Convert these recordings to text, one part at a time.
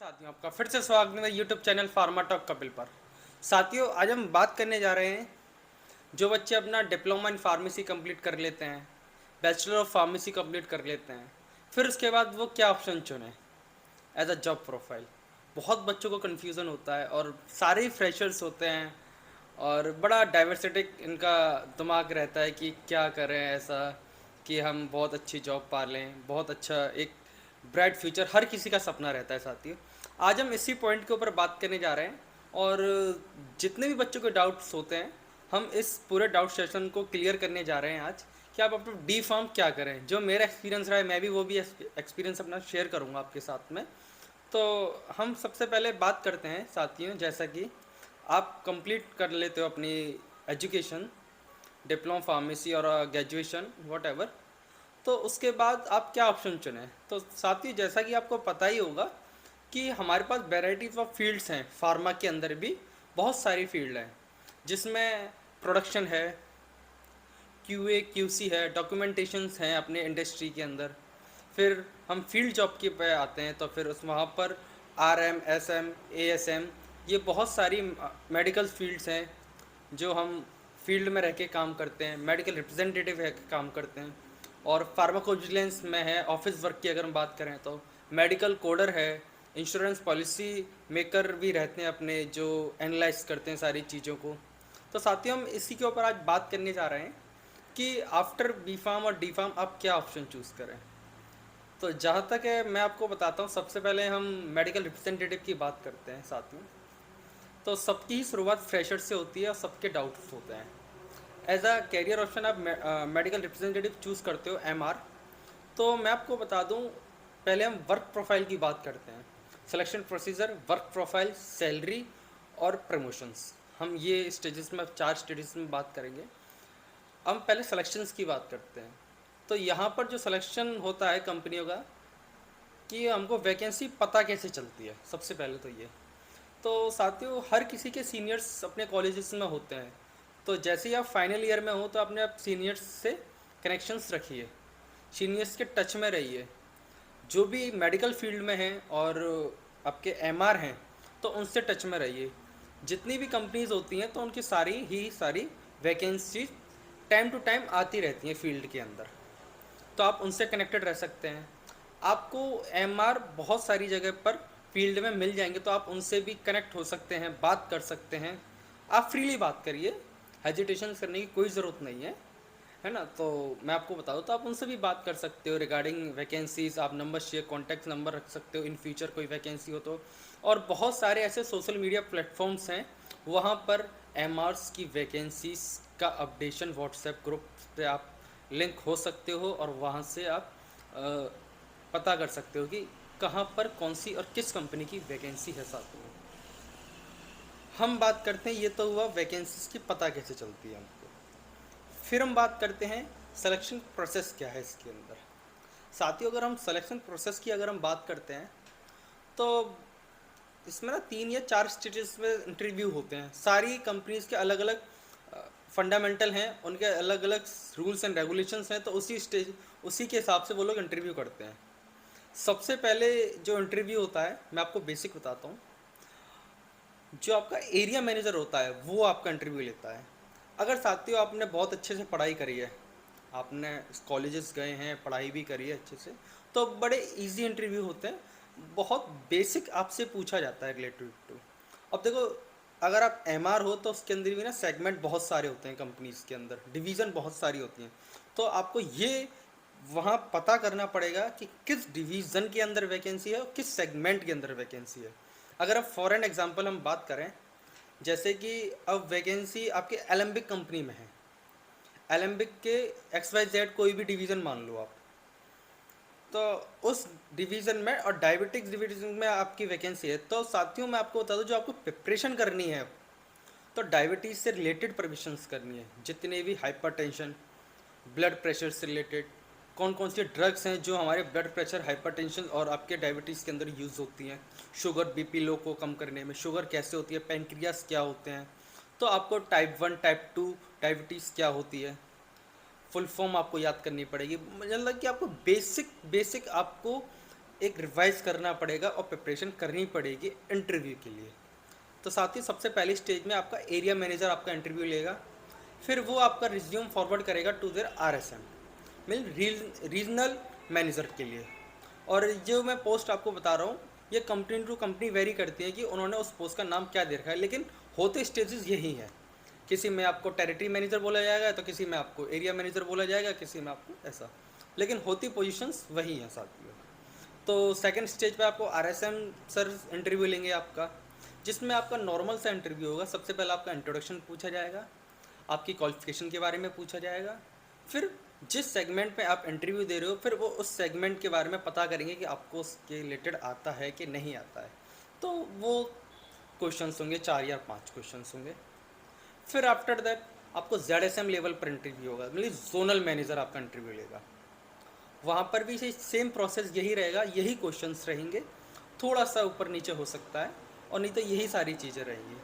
साथियों, आपका फिर से स्वागत है मेरे YouTube channel pharma talk Kapil पर। साथियों, आज हम बात करने जा रहे हैं जो बच्चे अपना डिप्लोमा इन फार्मेसी कंप्लीट कर लेते हैं, बैचलर ऑफ फार्मेसी कंप्लीट कर लेते हैं, फिर उसके बाद वो क्या ऑप्शन चुनें एज अ जॉब प्रोफाइल। बहुत बच्चों को कन्फ्यूज़न होता है और सारे ही फ्रेशर्स होते हैं और बड़ा डाइवर्सिटिक इनका दिमाग रहता है कि क्या करें ऐसा कि हम बहुत अच्छी जॉब पा लें, बहुत अच्छा एक ब्राइट फ्यूचर हर किसी का सपना रहता है। साथियों, आज हम इसी पॉइंट के ऊपर बात करने जा रहे हैं और जितने भी बच्चों के डाउट्स होते हैं हम इस पूरे डाउट सेशन को क्लियर करने जा रहे हैं आज कि आप अपना डी फार्म क्या करें। जो मेरा एक्सपीरियंस रहा है मैं भी वो भी एक्सपीरियंस अपना शेयर करूँगा आपके साथ में। तो हम सबसे पहले बात करते हैं साथियों, जैसा कि आप कंप्लीट कर लेते हो अपनी एजुकेशन, डिप्लोमा फार्मेसी और ग्रेजुएशन वॉट एवर, तो उसके बाद आप क्या ऑप्शन चुनें। तो साथियों, जैसा कि आपको पता ही होगा कि हमारे पास वेराइटीज़ ऑफ फील्ड्स हैं। फार्मा के अंदर भी बहुत सारी फील्ड हैं जिसमें प्रोडक्शन है, क्यूए क्यूसी है, डॉक्यूमेंटेशंस हैं अपने इंडस्ट्री के अंदर। फिर हम फील्ड जॉब के पे आते हैं तो फिर उस वहाँ पर आरएम, एसएम, एएसएम, ये बहुत सारी मेडिकल फील्ड्स हैं जो हम फील्ड में रह के काम करते हैं, मेडिकल रिप्रेजेंटेटिव है काम करते हैं। और फार्माकोविजिलेंस में है, ऑफिस वर्क की अगर हम बात करें तो मेडिकल कोडर है, इंश्योरेंस पॉलिसी मेकर भी रहते हैं अपने, जो एनालाइज करते हैं सारी चीज़ों को। तो साथियों, हम इसी के ऊपर आज बात करने जा रहे हैं कि आफ्टर बी फार्म और डी फार्म आप क्या ऑप्शन चूज़ करें। तो जहाँ तक है मैं आपको बताता हूँ, सबसे पहले हम मेडिकल रिप्रेजेंटेटिव की बात करते हैं साथियों। तो सबकी ही शुरुआत फ्रेशर से होती है और सबके डाउट्स होते हैं। एज अ कैरियर ऑप्शन आप मेडिकल रिप्रेजेंटेटिव चूज़ करते हो, एमआर। तो मैं आपको बता दूं, पहले हम वर्क प्रोफाइल की बात करते हैं। Selection procedure, work profile, salary और प्रमोशंस, हम ये स्टेजेस में, 4 स्टेजेस में बात करेंगे। हम पहले सिलेक्शंस की बात करते हैं। तो यहाँ पर जो सिलेक्शन होता है कंपनियों का, कि हमको वैकेंसी पता कैसे चलती है, सबसे पहले तो ये। तो साथियों, हर किसी के सीनियर्स अपने कॉलेजेस में होते हैं। तो जैसे ही आप फाइनल ईयर में हो तो अपने आप सीनियर्स से कनेक्शंस रखिए, सीनियर्स के टच में रहिए। जो भी मेडिकल फील्ड में हैं और आपके एमआर हैं तो उनसे टच में रहिए। जितनी भी कंपनीज़ होती हैं तो उनकी सारी वैकेंसी टाइम टू टाइम आती रहती हैं फील्ड के अंदर, तो आप उनसे कनेक्टेड रह सकते हैं। आपको एमआर बहुत सारी जगह पर फील्ड में मिल जाएंगे, तो आप उनसे भी कनेक्ट हो सकते हैं, बात कर सकते हैं। आप फ्रीली बात करिए, हेजिटेशन करने की कोई ज़रूरत नहीं है ना। तो मैं आपको बता दूँ, तो आप उनसे भी बात कर सकते हो रिगार्डिंग वैकेंसीज़। आप नंबर शेयर, कॉन्टैक्ट नंबर रख सकते हो इन फ्यूचर कोई वैकेंसी हो तो। और बहुत सारे ऐसे सोशल मीडिया प्लेटफॉर्म्स हैं, वहाँ पर एमआरस की वैकेंसीज़ का अपडेशन व्हाट्सएप ग्रुप पे आप लिंक हो सकते हो और वहाँ से आप पता कर सकते हो कि कहाँ पर कौन सी और किस कंपनी की वैकेंसी है। साथ में हम बात करते हैं, ये तो हुआ वैकेंसीज की पता कैसे चलती है हमको। फिर हम बात करते हैं सिलेक्शन प्रोसेस क्या है इसके अंदर। साथियों, अगर हम सिलेक्शन प्रोसेस की अगर हम बात करते हैं तो इसमें ना 3 या 4 स्टेजेस में इंटरव्यू होते हैं। सारी कंपनीज के अलग अलग फंडामेंटल हैं, उनके अलग अलग रूल्स एंड रेगुलेशंस हैं, तो उसी के हिसाब से वो लोग इंटरव्यू करते हैं। सबसे पहले जो इंटरव्यू होता है, मैं आपको बेसिक बताता हूँ। जो आपका एरिया मैनेजर होता है वो आपका इंटरव्यू लेता है। अगर साथियों आपने बहुत अच्छे से पढ़ाई करी है, आपने कॉलेजेस गए हैं, पढ़ाई भी करी है अच्छे से, तो बड़े इजी इंटरव्यू होते हैं। बहुत बेसिक आपसे पूछा जाता है रिलेटेड टू। अब देखो, अगर आप एमआर हो तो उसके अंदर भी ना सेगमेंट बहुत सारे होते हैं, कंपनीज के अंदर डिवीज़न बहुत सारी होती हैं। तो आपको ये वहाँ पता करना पड़ेगा कि किस डिवीज़न के अंदर वैकेंसी है और किस सेगमेंट के अंदर वैकेंसी है। अगर अब फॉर एन एग्जांपल हम बात करें, जैसे कि अब वैकेंसी आपके एलेम्बिक कंपनी में है, एलेम्बिक के XYZ कोई भी डिवीज़न मान लो आप, तो उस डिवीज़न में और डायबिटिक्स डिवीज़न में आपकी वैकेंसी है। तो साथियों, मैं आपको बता दूं, जो आपको प्रिपरेशन करनी है तो डायबिटीज़ से रिलेटेड प्रिपरेशंस करनी है। जितने भी हाइपरटेंशन, ब्लड प्रेशर से रिलेटेड, कौन कौन सी ड्रग्स हैं जो हमारे ब्लड प्रेशर, हाइपरटेंशन और आपके डायबिटीज़ के अंदर यूज़ होती हैं, शुगर बीपी लो को कम करने में, शुगर कैसे होती है, पेनक्रियास क्या होते हैं, तो आपको टाइप 1 टाइप 2 डायबिटीज़ क्या होती है, फुल फॉर्म आपको याद करनी पड़ेगी। मतलब कि आपको बेसिक आपको एक रिवाइज करना पड़ेगा और प्रिपरेशन करनी पड़ेगी इंटरव्यू के लिए। तो साथ ही सबसे पहली स्टेज में आपका एरिया मैनेजर आपका इंटरव्यू लेगा, फिर वो आपका रिज्यूम फॉरवर्ड करेगा to their RSM, mean regional manager के लिए। और जो मैं पोस्ट आपको बता रहा हूँ ये कंपनी टू कंपनी वेरी करती है कि उन्होंने उस पोस्ट का नाम क्या दे रखा है, लेकिन होते स्टेजेस यही है। किसी में आपको टेरिटरी मैनेजर बोला जाएगा, तो किसी में आपको एरिया मैनेजर बोला जाएगा, किसी में आपको ऐसा, लेकिन होती पोजीशंस वही हैं साथियों। तो सेकंड स्टेज पे आपको RSM सर इंटरव्यू लेंगे आपका, जिसमें आपका नॉर्मल सा इंटरव्यू होगा। सबसे पहले आपका इंट्रोडक्शन पूछा जाएगा, आपकी क्वालिफिकेशन के बारे में पूछा जाएगा, फिर जिस सेगमेंट में आप इंटरव्यू दे रहे हो फिर वो उस सेगमेंट के बारे में पता करेंगे कि आपको उसके रिलेटेड आता है कि नहीं आता है। तो वो क्वेश्चंस होंगे, 4 या 5 क्वेश्चंस होंगे। फिर आफ्टर दैट आपको ZSM लेवल पर इंटरव्यू होगा, मतलब जोनल मैनेजर आपका इंटरव्यू लेगा। वहाँ पर भी सेम प्रोसेस यही रहेगा, यही क्वेश्चंस रहेंगे, थोड़ा सा ऊपर नीचे हो सकता है, और नहीं तो यही सारी चीज़ें रहेंगी।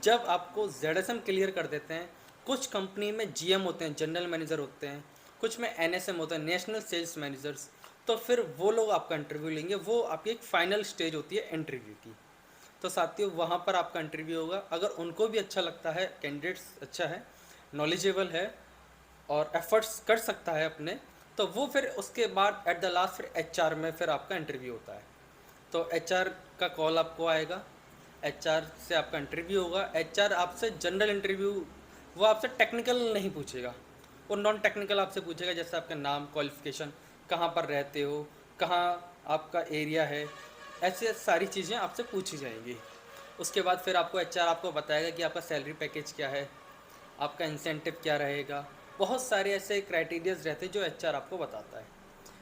जब आपको ZSM क्लियर कर देते हैं, कुछ कंपनी में GM होते हैं, जनरल मैनेजर होते हैं, कुछ में NSM होता है, नेशनल सेल्स मैनेजर्स, तो फिर वो लोग आपका इंटरव्यू लेंगे। वो आपकी एक फाइनल स्टेज होती है इंटरव्यू की। तो साथियों वहाँ पर आपका इंटरव्यू होगा। अगर उनको भी अच्छा लगता है, कैंडिडेट्स अच्छा है, नॉलेजेबल है और एफर्ट्स कर सकता है अपने, तो वो फिर उसके बाद एट द लास्ट फिर HR में फिर आपका इंटरव्यू होता है। तो HR का कॉल आपको आएगा, HR से आपका इंटरव्यू होगा। HR आपसे जनरल इंटरव्यू, वो आपसे टेक्निकल नहीं पूछेगा, वो नॉन टेक्निकल आपसे पूछेगा, जैसे आपका नाम, क्वालिफिकेशन, कहाँ पर रहते हो, कहाँ आपका एरिया है, ऐसे सारी चीज़ें आपसे पूछी जाएंगी। उसके बाद फिर आपको HR आपको बताएगा कि आपका सैलरी पैकेज क्या है, आपका इंसेंटिव क्या रहेगा। बहुत सारे ऐसे क्राइटेरियाज रहते हैं जो HR आपको बताता है।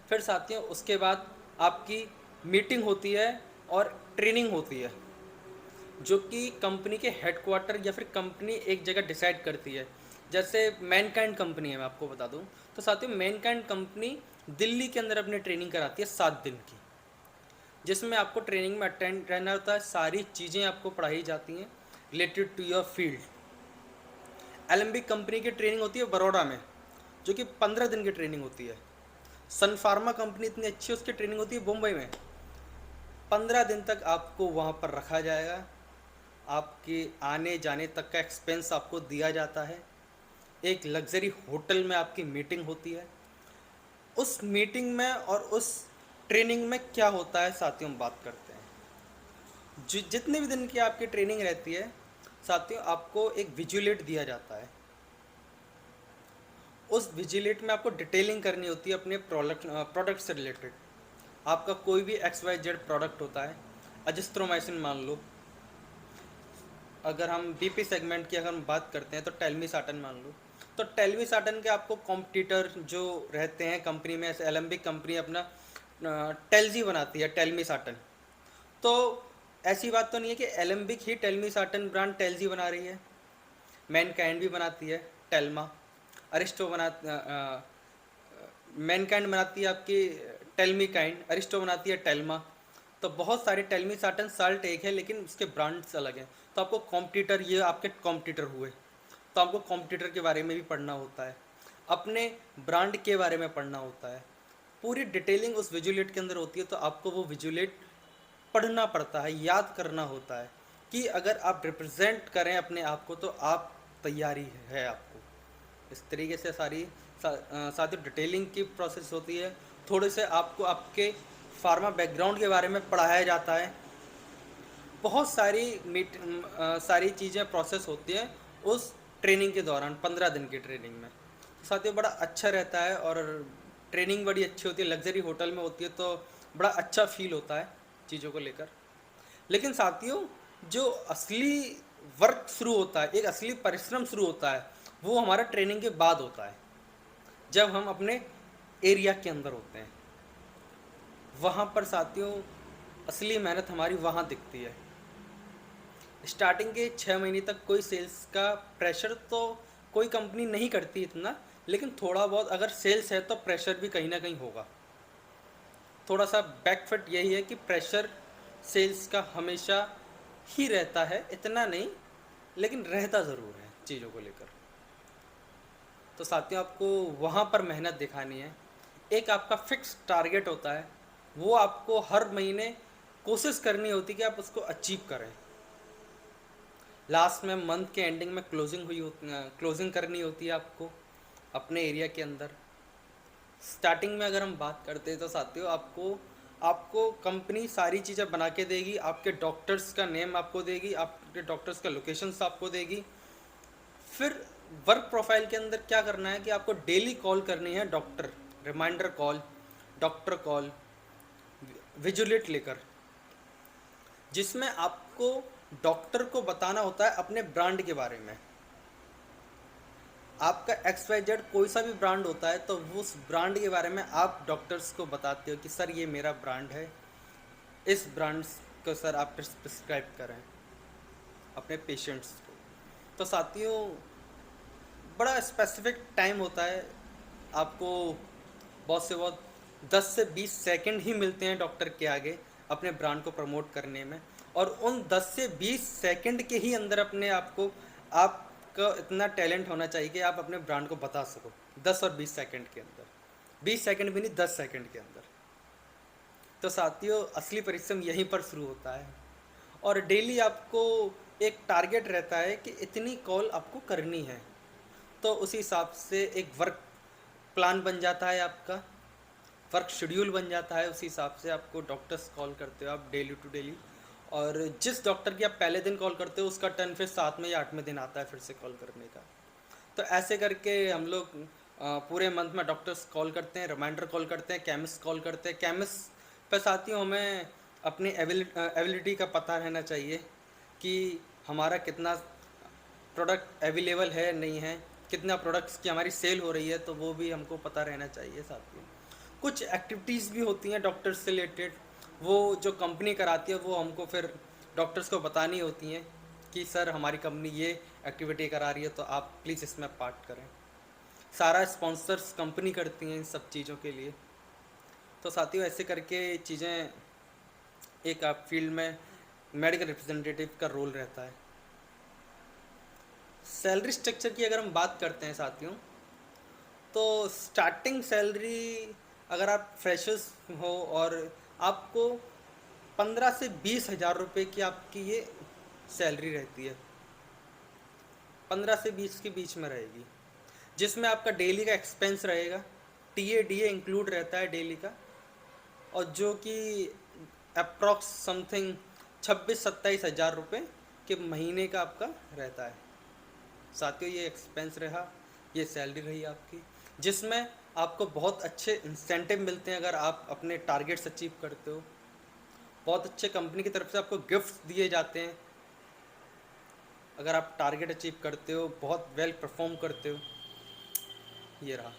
फिर साथियों उसके बाद आपकी मीटिंग होती है और ट्रेनिंग होती है, जो कि कंपनी के हेडक्वार्टर या फिर कंपनी एक जगह डिसाइड करती है। जैसे मैनकाइंड कंपनी है, मैं आपको बता दूं, तो साथियों मैनकाइंड कंपनी दिल्ली के अंदर अपनी ट्रेनिंग कराती है 7 दिन की, जिसमें आपको ट्रेनिंग में अटेंड रहना होता है। सारी चीज़ें आपको पढ़ाई जाती हैं related to your field. Alembic company की ट्रेनिंग होती है बड़ौदा में, जो कि 15 दिन की ट्रेनिंग होती है। सन फार्मा कंपनी इतनी अच्छी, उसकी ट्रेनिंग होती है मुंबई में। 15 दिन तक आपको वहाँ पर रखा जाएगा, आपके आने जाने तक का एक्सपेंस आपको दिया जाता है। एक लग्जरी होटल में आपकी मीटिंग होती है। उस मीटिंग में और उस ट्रेनिंग में क्या होता है साथियों, हम बात करते हैं। जितने भी दिन की आपकी ट्रेनिंग रहती है साथियों, आपको एक विजुलेट दिया जाता है। उस विजिलेट में आपको डिटेलिंग करनी होती है अपने प्रोडक्ट से रिलेटेड। आपका कोई भी XYZ प्रोडक्ट होता है, अजिस्ट्रोमाइसिन मान लो, अगर हम BP सेगमेंट की अगर हम बात करते हैं तो टेलमिसाटन मान लो, तो टेलमिसाटन के आपको कॉम्पिटिटर जो रहते हैं कंपनी में, ऐसे एलेम्बिक कंपनी अपना टेलजी बनाती है, टेलमिसाटन। तो ऐसी बात तो नहीं है कि एलेम्बिक ही टेलमिसाटन ब्रांड टेलजी बना रही है, मैनकाइंड भी बनाती है टेल्मा, अरिस्टो बना, मैनकाइंड बनाती है आपकी टेलमीकाइंड, अरिस्टो बनाती है टेल्मा। तो बहुत सारे टेलमीसाटन साल्ट एक है लेकिन उसके ब्रांड्स अलग हैं। तो आपको कॉम्पिटिटर, ये आपके कॉम्पिटिटर हुए, तो आपको कॉम्पिटिटर के बारे में भी पढ़ना होता है, अपने ब्रांड के बारे में पढ़ना होता है। पूरी डिटेलिंग उस विजुलेट के अंदर होती है। तो आपको वो विजुलेट पढ़ना पड़ता है, याद करना होता है कि अगर आप रिप्रेजेंट करें अपने आप को तो आप तैयारी है आपको। इस तरीके से साथ ही डिटेलिंग की प्रोसेस होती है। थोड़े से आपको आपके फार्मा बैकग्राउंड के बारे में पढ़ाया जाता है। बहुत सारी चीज़ें प्रोसेस होती हैं उस ट्रेनिंग के दौरान, 15 दिन की ट्रेनिंग में। साथियों बड़ा अच्छा रहता है और ट्रेनिंग बड़ी अच्छी होती है, लग्जरी होटल में होती है, तो बड़ा अच्छा फील होता है चीज़ों को लेकर। लेकिन साथियों जो असली वर्क शुरू होता है, एक असली परिश्रम शुरू होता है, वो हमारा ट्रेनिंग के बाद होता है, जब हम अपने एरिया के अंदर होते हैं। वहाँ पर साथियों असली मेहनत हमारी वहाँ दिखती है। स्टार्टिंग के 6 महीने तक कोई सेल्स का प्रेशर तो कोई कंपनी नहीं करती इतना, लेकिन थोड़ा बहुत अगर सेल्स है तो प्रेशर भी कहीं ना कहीं होगा। थोड़ा सा बैकफिट यही है कि प्रेशर सेल्स का हमेशा ही रहता है, इतना नहीं लेकिन रहता ज़रूर है चीज़ों को लेकर। तो साथियों आपको वहाँ पर मेहनत दिखानी है। एक आपका फिक्स टारगेट होता है वो आपको हर महीने कोशिश करनी होती कि आप उसको अचीव करें। लास्ट में मंथ के एंडिंग में क्लोजिंग करनी होती है आपको अपने एरिया के अंदर। स्टार्टिंग में अगर हम बात करते हैं तो साथियों, आपको आपको कंपनी सारी चीज़ें बना के देगी, आपके डॉक्टर्स का नेम आपको देगी, आपके डॉक्टर्स का लोकेशंस आपको देगी। फिर वर्क प्रोफाइल के अंदर क्या करना है कि आपको डेली कॉल करनी है doctor, reminder call, doctor call, विजुलेट लेकर, जिसमें आपको डॉक्टर को बताना होता है अपने ब्रांड के बारे में। आपका XYZ कोई सा भी ब्रांड होता है तो उस ब्रांड के बारे में आप डॉक्टर्स को बताते हो कि सर ये मेरा ब्रांड है, इस ब्रांड को सर आप प्रिस्क्राइब करें अपने पेशेंट्स को। तो साथियों, बड़ा स्पेसिफिक टाइम होता है आपको, बहुत से बहुत 10 से 20 सेकंड ही मिलते हैं डॉक्टर के आगे अपने ब्रांड को प्रमोट करने में, और उन 10 से 20 सेकंड के ही अंदर अपने आप को, आपका इतना टैलेंट होना चाहिए कि आप अपने ब्रांड को बता सको 10 और 20 सेकंड के अंदर, 20 सेकंड भी नहीं, 10 सेकंड के अंदर। तो साथियों, असली परिश्रम यहीं पर शुरू होता है, और डेली आपको एक टारगेट रहता है कि इतनी कॉल आपको करनी है। तो उसी हिसाब से एक वर्क प्लान बन जाता है, आपका वर्क शेड्यूल बन जाता है। उसी हिसाब से आपको डॉक्टर्स कॉल करते हो आप डेली टू डेली, और जिस डॉक्टर की आप पहले दिन कॉल करते हो उसका टर्न फिर 7वें या 8वें दिन आता है फिर से कॉल करने का। तो ऐसे करके हम लोग पूरे मंथ में डॉक्टर्स कॉल करते हैं, रिमाइंडर कॉल करते हैं, केमिस्ट कॉल करते हैं। केमिस्ट पर साथियों हमें अपनी एबिलिटी का पता रहना चाहिए कि हमारा कितना प्रोडक्ट अवेलेबल है नहीं है, कितना प्रोडक्ट्स की हमारी सेल हो रही है, तो वो भी हमको पता रहना चाहिए। साथियों, कुछ एक्टिविटीज़ भी होती हैं डॉक्टर्स से रिलेटेड, वो जो कंपनी कराती है वो हमको फिर डॉक्टर्स को बतानी होती हैं कि सर हमारी कंपनी ये एक्टिविटी करा रही है तो आप प्लीज़ इसमें पार्ट करें। सारा स्पॉन्सर्स कंपनी करती हैं इन सब चीज़ों के लिए। तो साथियों, ऐसे करके चीज़ें, एक आप फील्ड में मेडिकल रिप्रेजेंटेटिव का रोल रहता है। सैलरी स्ट्रक्चर की अगर हम बात करते हैं साथियों, तो स्टार्टिंग सैलरी अगर आप फ्रेशर्स हो और आपको 15 से 20 हज़ार रुपये की आपकी ये सैलरी रहती है, 15 से 20 के बीच में रहेगी, जिसमें आपका डेली का एक्सपेंस रहेगा, TA DA इंक्लूड रहता है डेली का, और जो कि अप्रॉक्स समथिंग 26-27 हज़ार रुपये के महीने का आपका रहता है। साथियों, ये एक्सपेंस रहा, ये सैलरी रही आपकी, जिसमें आपको बहुत अच्छे इंसेंटिव मिलते हैं अगर आप अपने टारगेट्स अचीव करते हो। बहुत अच्छे कंपनी की तरफ से आपको गिफ्ट्स दिए जाते हैं अगर आप टारगेट अचीव करते हो, बहुत वेल परफॉर्म करते हो। ये रहा।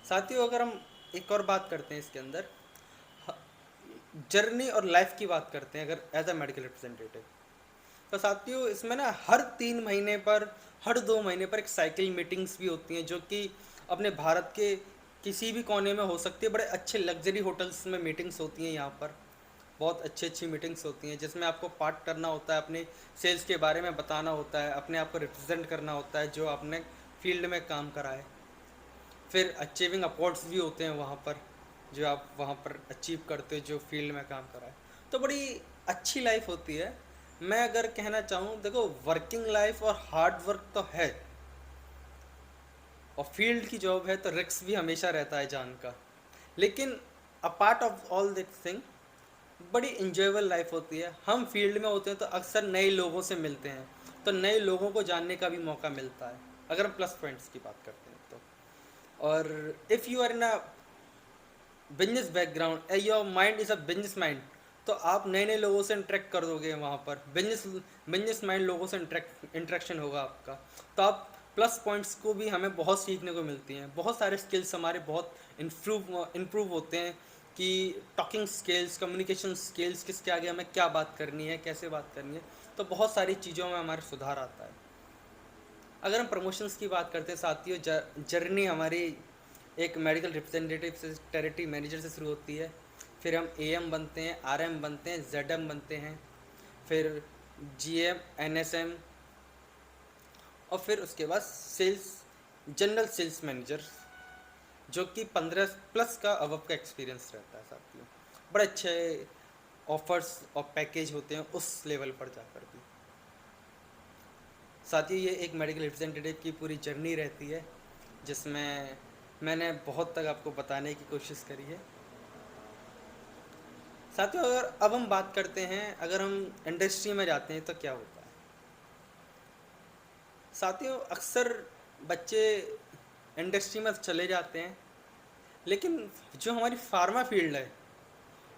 साथियों, अगर हम एक और बात करते हैं इसके अंदर, जर्नी और लाइफ की बात करते हैं अगर एज अ मेडिकल रिप्रेजेंटेटिव, तो साथियों इसमें ना हर 3 महीने पर, हर 2 महीने पर एक साइकिल मीटिंग्स भी होती हैं, जो कि अपने भारत के किसी भी कोने में हो सकती है। बड़े अच्छे लग्जरी होटल्स में मीटिंग्स होती हैं, यहाँ पर बहुत अच्छी अच्छी मीटिंग्स होती हैं, जिसमें आपको पार्ट करना होता है, अपने सेल्स के बारे में बताना होता है, अपने आप को रिप्रेजेंट करना होता है जो आपने फील्ड में काम करा है। फिर अचीविंग अवार्ड्स भी होते हैं वहाँ पर, जो आप वहाँ पर अचीव करते हो जो फील्ड में काम करा है। तो बड़ी अच्छी लाइफ होती है। मैं अगर कहना चाहूँ, देखो वर्किंग लाइफ और हार्ड वर्क तो है, और फील्ड की जॉब है तो रिस्क भी हमेशा रहता है जान का, लेकिन apart of all this thing बड़ी इंजॉयबल लाइफ होती है। हम फील्ड में होते हैं तो अक्सर नए लोगों से मिलते हैं, तो नए लोगों को जानने का भी मौका मिलता है अगर हम प्लस पॉइंट्स की बात करते हैं तो। और if you are in a business background, your mind is a business mind, तो आप नए नए लोगों से इंटरेक्ट कर दोगे वहाँ पर, बिजनेस माइंड लोगों से इंटरेक्शन होगा आपका। तो आप प्लस पॉइंट्स को भी हमें बहुत सीखने को मिलती हैं, बहुत सारे स्किल्स हमारे बहुत इम्प्रूव होते हैं, कि टॉकिंग स्किल्स, कम्युनिकेशन स्किल्स, किसके आगे हमें क्या बात करनी है, कैसे बात करनी है, तो बहुत सारी चीज़ों में हमारे सुधार आता है। अगर हम प्रमोशंस की बात करते हैं साथियों, जर्नी हमारी एक मेडिकल रिप्रेजेंटेटिव से, टेरिटरी मैनेजर से शुरू होती है, फिर हम AM बनते हैं, RM बनते हैं, ZM बनते हैं, फिर GM, NSM, और फिर उसके बाद सेल्स, जनरल सेल्स मैनेजर, जो कि 15 प्लस का अबव का एक्सपीरियंस रहता है साथियों। बड़े अच्छे ऑफर्स और पैकेज होते हैं उस लेवल पर जाकर भी। साथ ही ये एक मेडिकल रिप्रेजेंटेटिव की पूरी जर्नी रहती है, जिसमें मैंने बहुत तक आपको बताने की कोशिश करी है। साथियों, अगर अब हम बात करते हैं, अगर हम इंडस्ट्री में जाते हैं तो क्या होता है। साथियों, अक्सर बच्चे इंडस्ट्री में चले जाते हैं, लेकिन जो हमारी फार्मा फील्ड है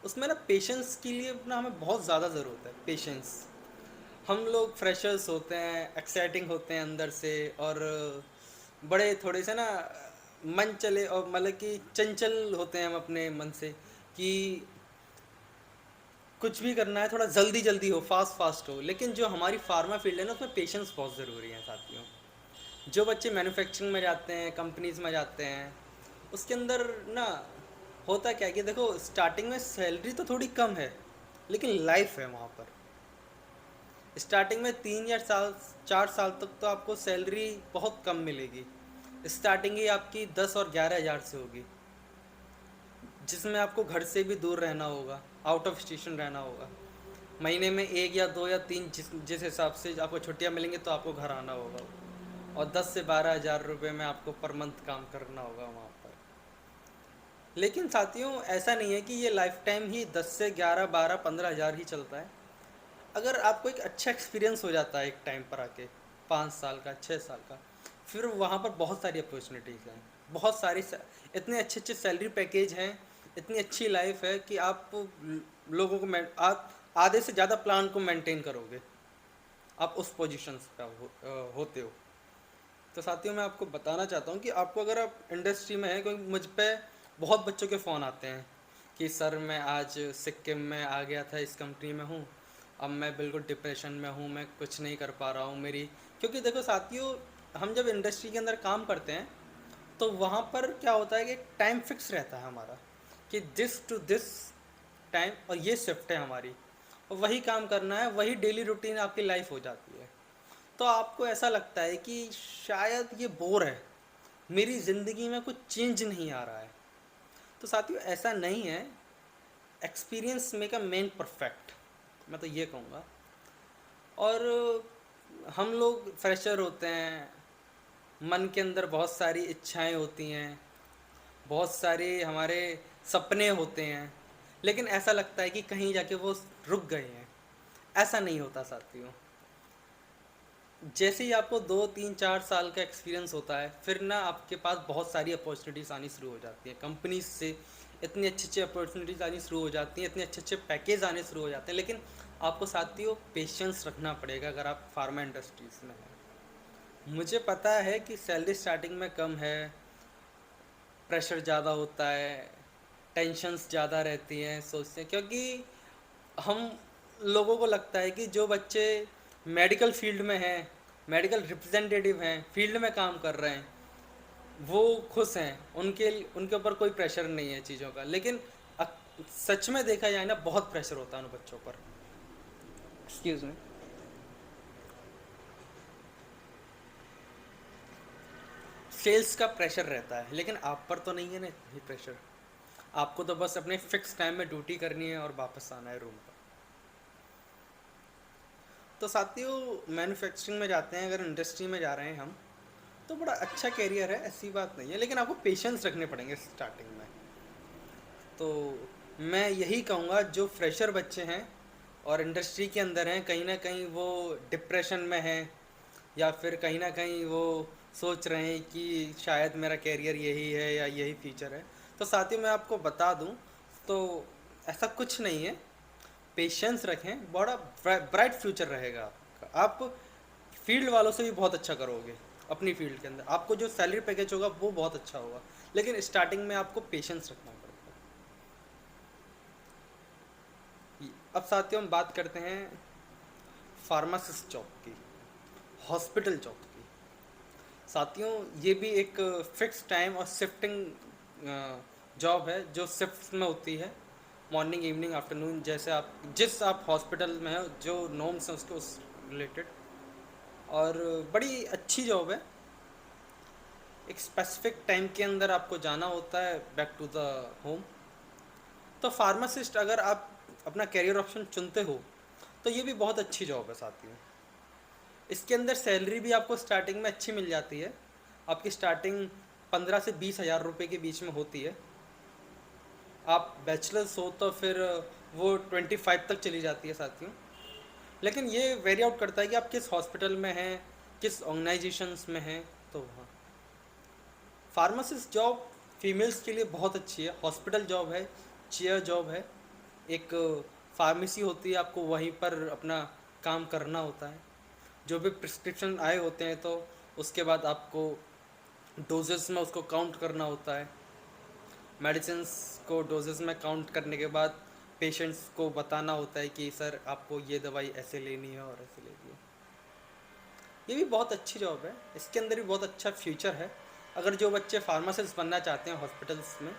उसमें ना पेशेंस के लिए ना हमें बहुत ज़्यादा ज़रूरत है। पेशेंस, हम लोग फ्रेशर्स होते हैं, एक्साइटिंग होते हैं अंदर से, और बड़े थोड़े से ना मन चले और मतलब कि चंचल होते हैं हम अपने मन से, कि कुछ भी करना है थोड़ा जल्दी जल्दी हो, फास्ट फास्ट हो। लेकिन जो हमारी फार्मा फील्ड है ना, उसमें पेशेंस बहुत ज़रूरी है साथियों। जो बच्चे मैन्युफैक्चरिंग में जाते हैं, कंपनीज में जाते हैं, उसके अंदर ना होता क्या है कि देखो, स्टार्टिंग में सैलरी तो थोड़ी कम है, लेकिन लाइफ है वहाँ पर। स्टार्टिंग में 3 या 4 साल तक तो आपको सैलरी बहुत कम मिलेगी। स्टार्टिंग ही आपकी 10 और 11 हज़ार से होगी, जिसमें आपको घर से भी दूर रहना होगा, आउट ऑफ स्टेशन रहना होगा। महीने में 1 या 2 या 3, जिस हिसाब से आपको छुट्टियां मिलेंगी तो आपको घर आना होगा, और 10 से 12 हज़ार रुपये में आपको पर मंथ काम करना होगा वहाँ पर। लेकिन साथियों, ऐसा नहीं है कि ये लाइफ टाइम ही 10 से 11, 12, 15 हज़ार ही चलता है। अगर आपको एक अच्छा एक्सपीरियंस हो जाता है एक टाइम पर आके, 5 साल का, 6 साल का, फिर वहाँ पर बहुत सारी अपॉर्चुनिटीज़ हैं, बहुत सारी इतने अच्छे अच्छे सैलरी पैकेज हैं, इतनी अच्छी लाइफ है कि आप लोगों को आप आधे से ज़्यादा प्लान को मेंटेन करोगे, आप उस पोजीशन पे होते हो। तो साथियों, मैं आपको बताना चाहता हूँ कि आपको, अगर आप इंडस्ट्री में हैं, क्योंकि मुझ पे बहुत बच्चों के फ़ोन आते हैं कि सर मैं आज सिक्किम में आ गया था, इस कंपनी में हूँ, अब मैं बिल्कुल डिप्रेशन में हूँ, मैं कुछ नहीं कर पा रहा हूँ मेरी। क्योंकि देखो साथियों, हम जब इंडस्ट्री के अंदर काम करते हैं तो वहाँ पर क्या होता है कि एक टाइम फिक्स रहता है हमारा, कि दिस टू दिस टाइम, और ये शिफ्ट है हमारी, और वही काम करना है, वही डेली रूटीन आपकी लाइफ हो जाती है। तो आपको ऐसा लगता है कि शायद ये बोर है, मेरी ज़िंदगी में कुछ चेंज नहीं आ रहा है। तो साथियों, ऐसा नहीं है। Experience make a man perfect, मैं तो ये कहूँगा। और हम लोग फ्रेशर होते हैं, मन के अंदर बहुत सारी इच्छाएं होती हैं, बहुत सारे हमारे सपने होते हैं, लेकिन ऐसा लगता है कि कहीं जाके वो रुक गए हैं। ऐसा नहीं होता साथियों। जैसे ही आपको 2, 3, 4 साल का एक्सपीरियंस होता है, फिर ना आपके पास बहुत सारी अपॉर्चुनिटीज़ आनी शुरू हो जाती हैं कंपनीज से। इतनी अच्छी अच्छी अपॉर्चुनिटीज़ आनी शुरू हो जाती हैं, इतने अच्छे अच्छे पैकेज आने शुरू हो जाते हैं, लेकिन आपको साथियों पेशेंस रखना पड़ेगा अगर आप फार्मा इंडस्ट्रीज़ में हैं। मुझे पता है कि सैलरी स्टार्टिंग में कम है, प्रेशर ज़्यादा होता है, टेंशन्स ज़्यादा रहती हैं, सोचते हैं, क्योंकि हम लोगों को लगता है कि जो बच्चे मेडिकल फील्ड में हैं, मेडिकल रिप्रेजेंटेटिव हैं, फील्ड में काम कर रहे हैं, वो खुश हैं, उनके उनके ऊपर कोई प्रेशर नहीं है चीज़ों का। लेकिन सच में देखा जाए ना, बहुत प्रेशर होता है उन बच्चों पर। Excuse me. सेल्स का प्रेशर रहता है, लेकिन आप पर तो नहीं है ना ये प्रेशर। आपको तो बस अपने फिक्स टाइम में ड्यूटी करनी है और वापस आना है रूम पर। तो साथियों, मैन्युफैक्चरिंग में जाते हैं, अगर इंडस्ट्री में जा रहे हैं हम, तो बड़ा अच्छा कैरियर है, ऐसी बात नहीं है, लेकिन आपको पेशेंस रखने पड़ेंगे स्टार्टिंग में। तो मैं यही कहूँगा, जो फ्रेशर बच्चे हैं और इंडस्ट्री के अंदर हैं, कहीं ना कहीं वो डिप्रेशन में हैं, या फिर कहीं ना कहीं वो सोच रहे हैं कि शायद मेरा कैरियर यही है या यही फ्यूचर है, तो साथियों मैं आपको बता दूं, तो ऐसा कुछ नहीं है। पेशेंस रखें, बड़ा ब्राइट फ्यूचर रहेगा आपका। आप फील्ड वालों से भी बहुत अच्छा करोगे, अपनी फील्ड के अंदर आपको जो सैलरी पैकेज होगा वो बहुत अच्छा होगा, लेकिन स्टार्टिंग में आपको पेशेंस रखना पड़ेगा। अब साथियों, हम बात करते हैं फार्मासिस्ट जॉब की, हॉस्पिटल जॉब की। साथियों, ये भी एक फिक्स टाइम और शिफ्टिंग जॉब है, जो शिफ्ट में होती है, मॉर्निंग, इवनिंग, आफ्टरनून, जैसे आप जिस आप हॉस्पिटल में हो, जो नॉर्म्स हैं उसके उस रिलेटेड। और बड़ी अच्छी जॉब है। एक स्पेसिफिक टाइम के अंदर आपको जाना होता है बैक टू द होम, तो फार्मासिस्ट अगर आप अपना करियर ऑप्शन चुनते हो तो ये भी बहुत अच्छी जॉब है साथियों। इसके अंदर सैलरी भी आपको स्टार्टिंग में अच्छी मिल जाती है। आपकी स्टार्टिंग 15 से 20 हज़ार रुपये के बीच में होती है। आप बैचलर्स हो तो फिर वो 25 तक चली जाती है साथियों। लेकिन ये वेरी आउट करता है कि आप किस हॉस्पिटल में हैं, किस ऑर्गेनाइजेशंस में हैं। तो हाँ, फार्मासिस्ट जॉब फीमेल्स के लिए बहुत अच्छी है। हॉस्पिटल जॉब है, चेयर जॉब है। एक फार्मेसी होती है, आपको वहीं पर अपना काम करना होता है। जो भी प्रिस्क्रिप्शन आए होते हैं तो उसके बाद आपको डोजेस में उसको काउंट करना होता है। मेडिसिन्स को डोजेस में काउंट करने के बाद पेशेंट्स को बताना होता है कि सर आपको ये दवाई ऐसे लेनी है और ऐसे लेनी है। ये भी बहुत अच्छी जॉब है, इसके अंदर भी बहुत अच्छा फ्यूचर है। अगर जो बच्चे फार्मासिस्ट बनना चाहते हैं हॉस्पिटल्स में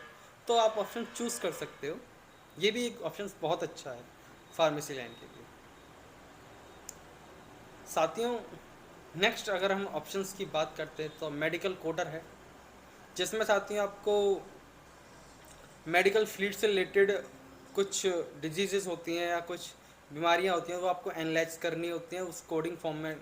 तो आप ऑप्शन चूज़ कर सकते हो। ये भी एक ऑप्शन बहुत अच्छा है फार्मेसी लाइन के लिए। साथियों, नेक्स्ट अगर हम ऑप्शंस की बात करते हैं तो मेडिकल कोडर है, जिसमें साथियों आपको मेडिकल फील्ड से रिलेटेड कुछ डिजीज़ होती हैं या कुछ बीमारियां होती हैं, वो आपको एनालाइज करनी होती हैं, उस कोडिंग फॉर्म में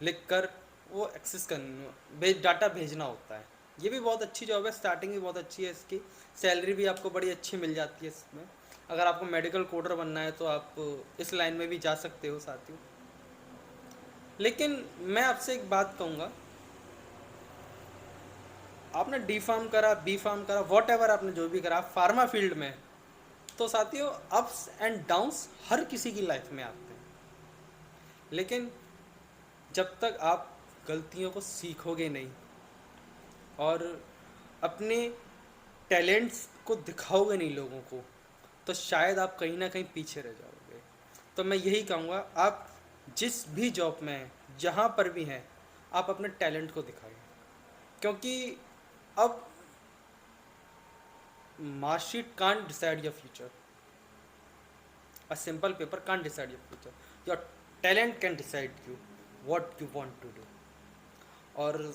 लिख कर वो एक्सेस करनी, डाटा भेजना होता है। ये भी बहुत अच्छी जॉब है, स्टार्टिंग भी बहुत अच्छी है इसकी, सैलरी भी आपको बड़ी अच्छी मिल जाती है इसमें। अगर आपको मेडिकल कोडर बनना है तो आप इस लाइन में भी जा सकते हो साथियों। लेकिन मैं आपसे एक बात कहूँगा, आपने डी फार्म करा, बी फार्म करा, वॉट एवर आपने जो भी करा फार्मा फील्ड में, तो साथियों अप्स एंड डाउन्स हर किसी की लाइफ में आते हैं। लेकिन जब तक आप गलतियों को सीखोगे नहीं और अपने टैलेंट्स को दिखाओगे नहीं लोगों को, तो शायद आप कहीं ना कहीं पीछे रह जाओगे। तो मैं यही कहूँगा, आप जिस भी जॉब में हैं, जहाँ पर भी हैं, आप अपने टैलेंट को दिखाएं। क्योंकि अब marksheet can't decide your future, a simple paper can't decide your future, your talent can decide you what you want to do. और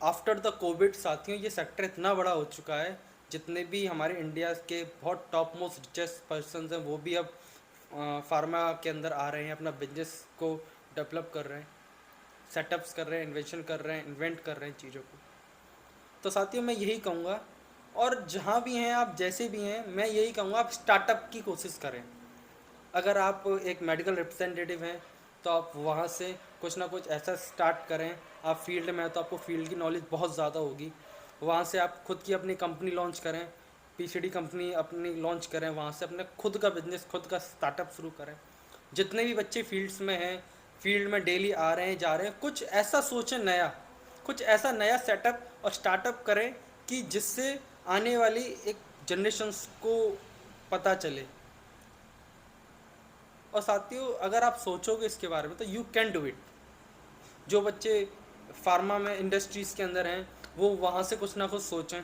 आफ्टर द कोविड साथियों, ये सेक्टर इतना बड़ा हो चुका है, जितने भी हमारे इंडिया के बहुत टॉप मोस्ट रिचेस्ट पर्सन हैं वो भी अब फार्मा के अंदर आ रहे हैं, अपना बिजनेस को डेवलप कर रहे हैं, सेटअप्स कर रहे हैं, इन्वेंशन कर रहे हैं, इन्वेंट कर रहे हैं चीज़ों को। तो साथियों मैं यही कहूँगा, और जहाँ भी हैं आप, जैसे भी हैं, मैं यही कहूँगा आप स्टार्टअप की कोशिश करें। अगर आप एक मेडिकल रिप्रेजेंटेटिव हैं तो आप वहाँ से कुछ ना कुछ ऐसा स्टार्ट करें। आप फील्ड में हैं तो आपको फील्ड की नॉलेज बहुत ज़्यादा होगी, वहाँ से आप खुद की अपनी कंपनी लॉन्च करें, पीसीडी कंपनी अपनी लॉन्च करें, वहाँ से अपने खुद का बिजनेस, खुद का स्टार्टअप शुरू करें। जितने भी बच्चे फील्ड्स में हैं, फील्ड में डेली आ रहे हैं, जा रहे हैं, कुछ ऐसा सोचें नया, कुछ ऐसा नया सेटअप और स्टार्टअप करें कि जिससे आने वाली एक जनरेशन्स को पता चले। और साथियों अगर आप सोचोगे इसके बारे में तो यू कैन डू इट। जो बच्चे फार्मा में इंडस्ट्रीज़ के अंदर हैं वो वहाँ से कुछ ना कुछ सोचें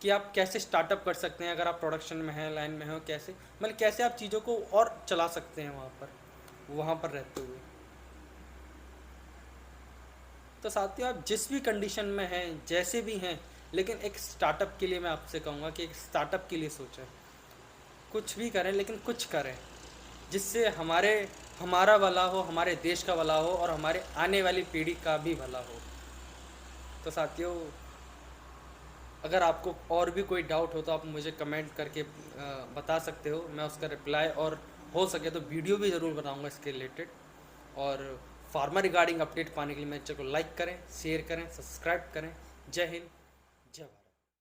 कि आप कैसे स्टार्टअप कर सकते हैं। अगर आप प्रोडक्शन में हैं, लाइन में हो, कैसे मतलब कैसे आप चीज़ों को और चला सकते हैं वहाँ पर रहते हुए। तो साथियों आप जिस भी कंडीशन में हैं, जैसे भी हैं, लेकिन एक स्टार्टअप के लिए मैं आपसे कहूँगा कि एक स्टार्टअप के लिए सोचें। कुछ भी करें लेकिन कुछ करें जिससे हमारा भला हो, हमारे देश का भला हो और हमारे आने वाली पीढ़ी का भी भला हो। तो साथियों अगर आपको और भी कोई डाउट हो तो आप मुझे कमेंट करके बता सकते हो, मैं उसका रिप्लाई और हो सके तो वीडियो भी ज़रूर बनाऊंगा इसके रिलेटेड। और फार्मा रिगार्डिंग अपडेट पाने के लिए मेरे चैनल को लाइक करें, शेयर करें, सब्सक्राइब करें। जय हिंद।